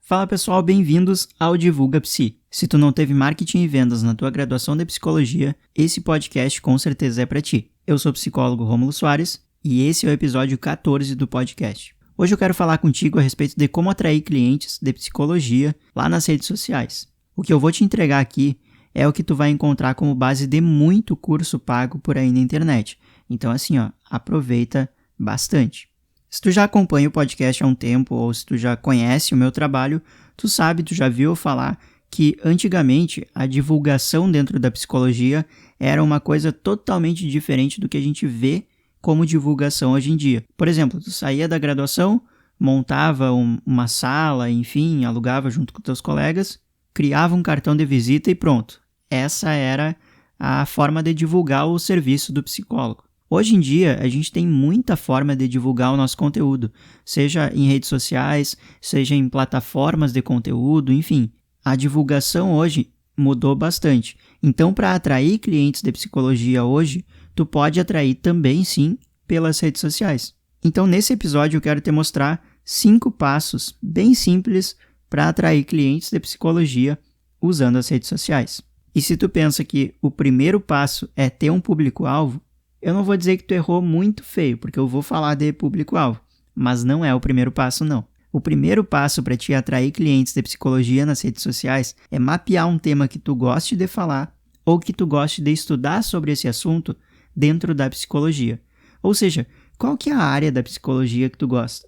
Fala pessoal, bem-vindos ao Divulga Psi. Se tu não teve marketing e vendas na tua graduação de psicologia, esse podcast com certeza é para ti. Eu sou o psicólogo Rômulo Soares e esse é o episódio 14 do podcast. Hoje eu quero falar contigo a respeito de como atrair clientes de psicologia lá nas redes sociais. O que eu vou te entregar aqui é o que tu vai encontrar como base de muito curso pago por aí na internet. Então assim, aproveita bastante. Se tu já acompanha o podcast há um tempo ou se tu já conhece o meu trabalho, tu já viu eu falar que antigamente a divulgação dentro da psicologia era uma coisa totalmente diferente do que a gente vê como divulgação hoje em dia. Por exemplo, tu saía da graduação, montava uma sala, enfim, alugava junto com teus colegas, criava um cartão de visita e pronto. Essa era a forma de divulgar o serviço do psicólogo. Hoje em dia, a gente tem muita forma de divulgar o nosso conteúdo, seja em redes sociais, seja em plataformas de conteúdo, enfim. A divulgação hoje mudou bastante. Então, para atrair clientes de psicologia hoje, tu pode atrair também, sim, pelas redes sociais. Então, nesse episódio, eu quero te mostrar 5 passos bem simples para atrair clientes de psicologia usando as redes sociais. E se tu pensa que o primeiro passo é ter um público-alvo, eu não vou dizer que tu errou muito feio, porque eu vou falar de público-alvo, mas não é o primeiro passo, não. O primeiro passo para te atrair clientes de psicologia nas redes sociais é mapear um tema que tu goste de falar ou que tu goste de estudar sobre esse assunto dentro da psicologia. Ou seja, qual que é a área da psicologia que tu gosta?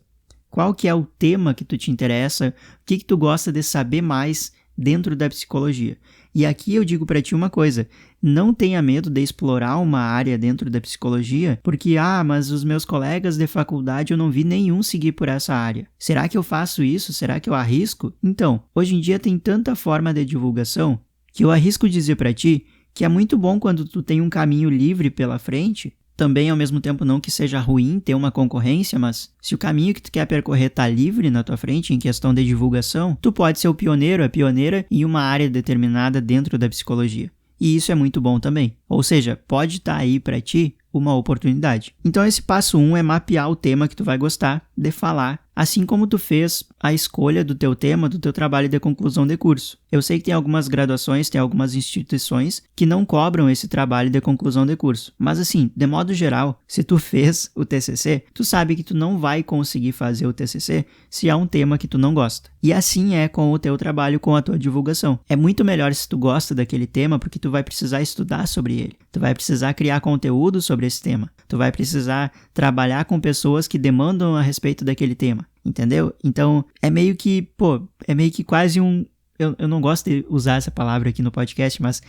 Qual que é o tema que tu te interessa? O que tu gosta de saber mais dentro da psicologia? E aqui eu digo para ti uma coisa, não tenha medo de explorar uma área dentro da psicologia, porque, mas os meus colegas de faculdade eu não vi nenhum seguir por essa área. Será que eu faço isso? Será que eu arrisco? Então, hoje em dia tem tanta forma de divulgação que eu arrisco dizer para ti que é muito bom quando tu tem um caminho livre pela frente. Também, ao mesmo tempo, não que seja ruim ter uma concorrência, mas se o caminho que tu quer percorrer está livre na tua frente em questão de divulgação, tu pode ser o pioneiro, a pioneira em uma área determinada dentro da psicologia. E isso é muito bom também. Ou seja, pode estar aí para ti uma oportunidade. Então esse passo 1 é mapear o tema que tu vai gostar de falar, assim como tu fez a escolha do teu tema, do teu trabalho de conclusão de curso. Eu sei que tem algumas graduações, tem algumas instituições que não cobram esse trabalho de conclusão de curso. Mas assim, de modo geral, se tu fez o TCC, tu sabe que tu não vai conseguir fazer o TCC se há um tema que tu não gosta. E assim é com o teu trabalho, com a tua divulgação. É muito melhor se tu gosta daquele tema, porque tu vai precisar estudar sobre ele. Tu vai precisar criar conteúdo sobre esse tema. Tu vai precisar trabalhar com pessoas que demandam a respeito daquele tema. Entendeu? Então, é meio que quase um... Eu não gosto de usar essa palavra aqui no podcast, mas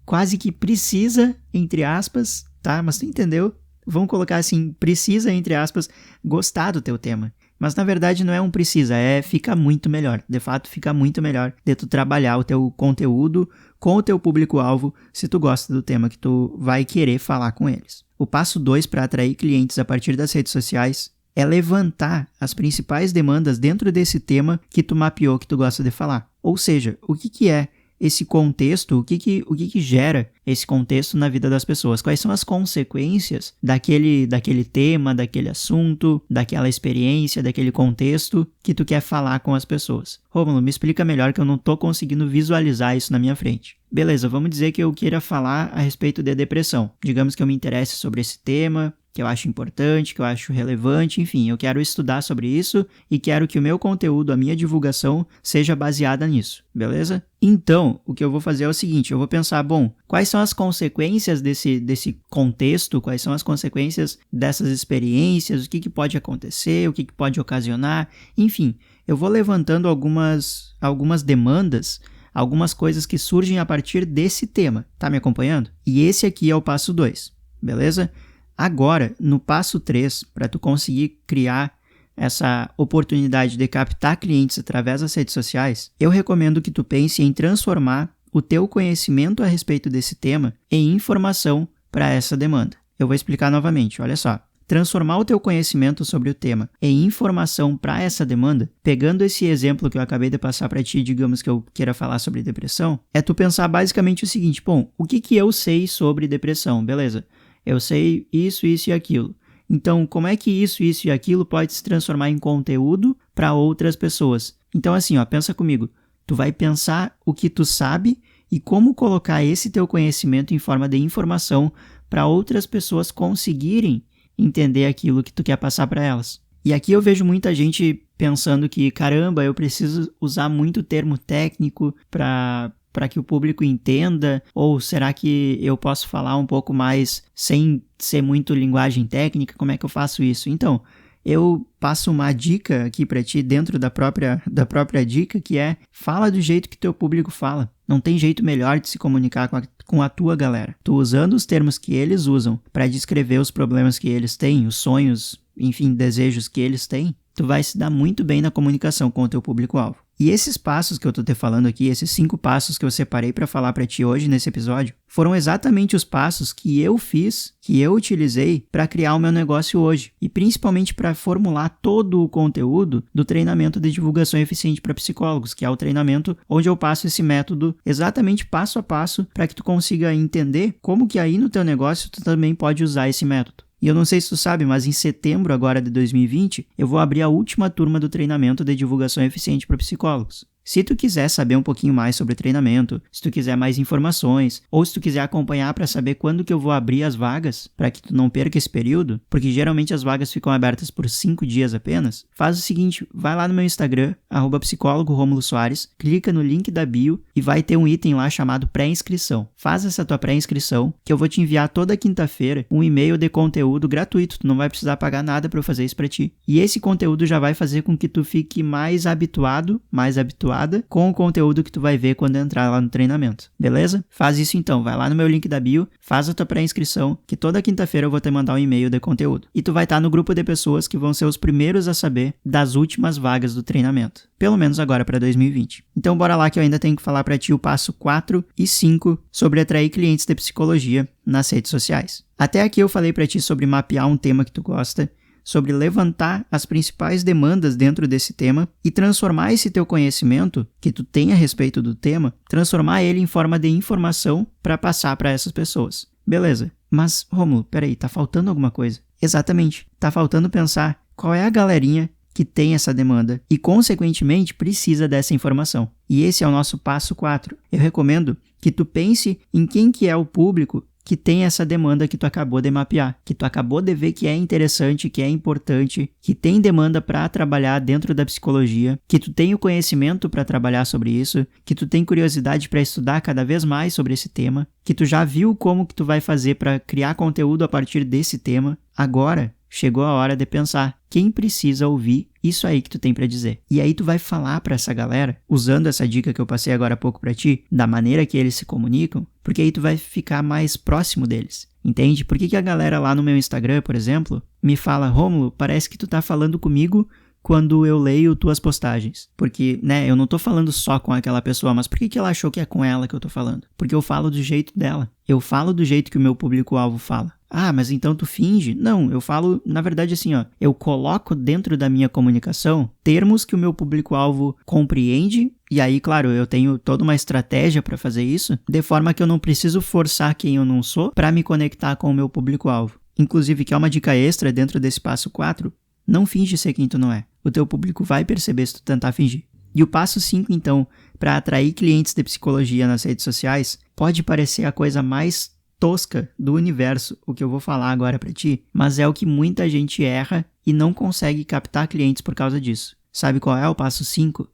quase que precisa, entre aspas, tá? Mas tu entendeu? Vamos colocar assim, precisa, entre aspas, gostar do teu tema. Mas na verdade não é um precisa, fica muito melhor. De fato, fica muito melhor de tu trabalhar o teu conteúdo com o teu público-alvo se tu gosta do tema que tu vai querer falar com eles. O passo 2 para atrair clientes a partir das redes sociais é levantar as principais demandas dentro desse tema que tu mapeou, que tu gosta de falar. Ou seja, o que é esse contexto, o que gera esse contexto na vida das pessoas? Quais são as consequências daquele tema, daquele assunto, daquela experiência, daquele contexto que tu quer falar com as pessoas? Rômulo, me explica melhor que eu não tô conseguindo visualizar isso na minha frente. Beleza, vamos dizer que eu queira falar a respeito de depressão. Digamos que eu me interesse sobre esse tema, que eu acho importante, que eu acho relevante, enfim, eu quero estudar sobre isso e quero que o meu conteúdo, a minha divulgação, seja baseada nisso, beleza? Então, o que eu vou fazer é o seguinte, eu vou pensar, quais são as consequências desse contexto, quais são as consequências dessas experiências, o que pode acontecer, o que pode ocasionar, enfim, eu vou levantando algumas demandas, algumas coisas que surgem a partir desse tema, tá me acompanhando? E esse aqui é o passo 2, beleza? Agora, no passo 3, para tu conseguir criar essa oportunidade de captar clientes através das redes sociais, eu recomendo que tu pense em transformar o teu conhecimento a respeito desse tema em informação para essa demanda. Eu vou explicar novamente, olha só. Transformar o teu conhecimento sobre o tema em informação para essa demanda, pegando esse exemplo que eu acabei de passar para ti, digamos que eu queira falar sobre depressão, é tu pensar basicamente o seguinte, o que eu sei sobre depressão, beleza? Eu sei isso e aquilo. Então, como é que isso e aquilo pode se transformar em conteúdo para outras pessoas? Então assim, ó, pensa comigo. Tu vai pensar o que tu sabe e como colocar esse teu conhecimento em forma de informação para outras pessoas conseguirem entender aquilo que tu quer passar para elas. E aqui eu vejo muita gente pensando que, caramba, eu preciso usar muito termo técnico para que o público entenda, ou será que eu posso falar um pouco mais sem ser muito linguagem técnica? Como é que eu faço isso? Então, eu passo uma dica aqui para ti dentro da própria dica, que é: fala do jeito que teu público fala. Não tem jeito melhor de se comunicar com a tua galera. Tu usando os termos que eles usam para descrever os problemas que eles têm, os sonhos, enfim, desejos que eles têm, tu vai se dar muito bem na comunicação com o teu público-alvo. E esses passos que eu tô te falando aqui, esses 5 passos que eu separei para falar para ti hoje nesse episódio, foram exatamente os passos que eu fiz, que eu utilizei para criar o meu negócio hoje. E principalmente para formular todo o conteúdo do treinamento de divulgação eficiente para psicólogos, que é o treinamento onde eu passo esse método exatamente passo a passo para que tu consiga entender como que aí no teu negócio tu também pode usar esse método. E eu não sei se tu sabe, mas em setembro agora de 2020, eu vou abrir a última turma do treinamento de divulgação eficiente para psicólogos. Se tu quiser saber um pouquinho mais sobre treinamento, se tu quiser mais informações, ou se tu quiser acompanhar para saber quando que eu vou abrir as vagas, para que tu não perca esse período, porque geralmente as vagas ficam abertas por 5 dias apenas, faz o seguinte, vai lá no meu Instagram, @psicólogo Rômulo Soares, clica no link da bio e vai ter um item lá chamado pré-inscrição. Faz essa tua pré-inscrição, que eu vou te enviar toda quinta-feira um e-mail de conteúdo gratuito, tu não vai precisar pagar nada para eu fazer isso para ti. E esse conteúdo já vai fazer com que tu fique mais habituado, mais habituada com o conteúdo que tu vai ver quando entrar lá no treinamento, beleza? Faz isso então, vai lá no meu link da bio, faz a tua pré-inscrição, que toda quinta-feira eu vou te mandar um e-mail de conteúdo. E tu vai estar no grupo de pessoas que vão ser os primeiros a saber das últimas vagas do treinamento, pelo menos agora para 2020. Então bora lá que eu ainda tenho que falar para ti o passo 4 e 5 sobre atrair clientes de psicologia nas redes sociais. Até aqui eu falei para ti sobre mapear um tema que tu gosta, sobre levantar as principais demandas dentro desse tema e transformar esse teu conhecimento que tu tem a respeito do tema, transformar ele em forma de informação para passar para essas pessoas. Beleza, mas Rômulo, peraí, tá faltando alguma coisa? Exatamente, tá faltando pensar qual é a galerinha que tem essa demanda e, consequentemente, precisa dessa informação. E esse é o nosso passo 4. Eu recomendo que tu pense em quem que é o público que tem essa demanda que tu acabou de mapear, que tu acabou de ver que é interessante, que é importante, que tem demanda para trabalhar dentro da psicologia, que tu tem o conhecimento para trabalhar sobre isso, que tu tem curiosidade para estudar cada vez mais sobre esse tema, que tu já viu como que tu vai fazer para criar conteúdo a partir desse tema. Agora chegou a hora de pensar quem precisa ouvir isso aí que tu tem para dizer. E aí tu vai falar para essa galera, usando essa dica que eu passei agora há pouco para ti, da maneira que eles se comunicam, porque aí tu vai ficar mais próximo deles. Entende? Por que a galera lá no meu Instagram, por exemplo, me fala: Rômulo, parece que tu tá falando comigo quando eu leio tuas postagens? Porque, eu não tô falando só com aquela pessoa, mas por que ela achou que é com ela que eu tô falando? Porque eu falo do jeito dela. Eu falo do jeito que o meu público-alvo fala. Ah, mas então tu finge? Não, eu falo, na verdade, assim, eu coloco dentro da minha comunicação termos que o meu público-alvo compreende, e aí, claro, eu tenho toda uma estratégia para fazer isso, de forma que eu não preciso forçar quem eu não sou para me conectar com o meu público-alvo. Inclusive, que é uma dica extra dentro desse passo 4, não finge ser quem tu não é. O teu público vai perceber se tu tentar fingir. E o passo 5, então, para atrair clientes de psicologia nas redes sociais, pode parecer a coisa mais tosca do universo, o que eu vou falar agora para ti, mas é o que muita gente erra e não consegue captar clientes por causa disso. Sabe qual é o passo 5?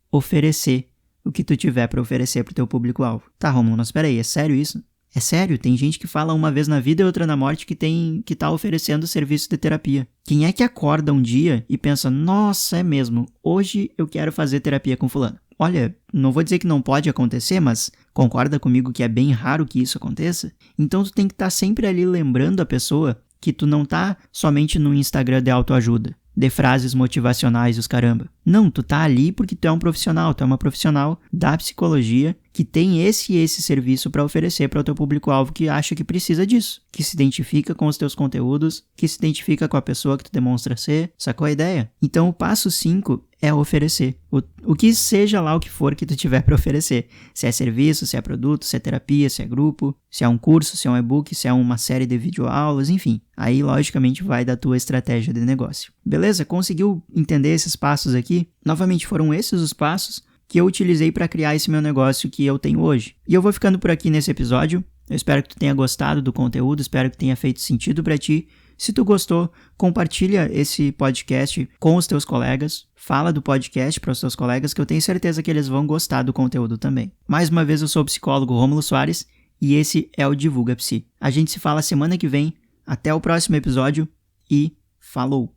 Oferecer o que tu tiver para oferecer pro teu público-alvo. Tá, Rômulo, mas peraí, é sério isso? É sério, tem gente que fala uma vez na vida e outra na morte que tá oferecendo serviço de terapia. Quem é que acorda um dia e pensa: nossa, é mesmo, hoje eu quero fazer terapia com fulano? Olha, não vou dizer que não pode acontecer, mas concorda comigo que é bem raro que isso aconteça? Então tu tem que estar sempre ali lembrando a pessoa que tu não tá somente no Instagram de autoajuda, de frases motivacionais e os caramba. Não, tu tá ali porque tu é um profissional, tu é uma profissional da psicologia que tem esse e esse serviço para oferecer para o teu público-alvo que acha que precisa disso, que se identifica com os teus conteúdos, que se identifica com a pessoa que tu demonstra ser, sacou a ideia? Então o passo 5 é oferecer. O que seja lá o que for que tu tiver para oferecer. Se é serviço, se é produto, se é terapia, se é grupo, se é um curso, se é um e-book, se é uma série de videoaulas, enfim. Aí, logicamente, vai da tua estratégia de negócio. Beleza? Conseguiu entender esses passos aqui? Novamente, foram esses os passos que eu utilizei para criar esse meu negócio que eu tenho hoje. E eu vou ficando por aqui nesse episódio. Eu espero que tu tenha gostado do conteúdo, espero que tenha feito sentido para ti. Se tu gostou, compartilha esse podcast com os teus colegas, fala do podcast para os teus colegas que eu tenho certeza que eles vão gostar do conteúdo também. Mais uma vez, eu sou o psicólogo Rômulo Soares e esse é o Divulga Psi. A gente se fala semana que vem, até o próximo episódio e falou!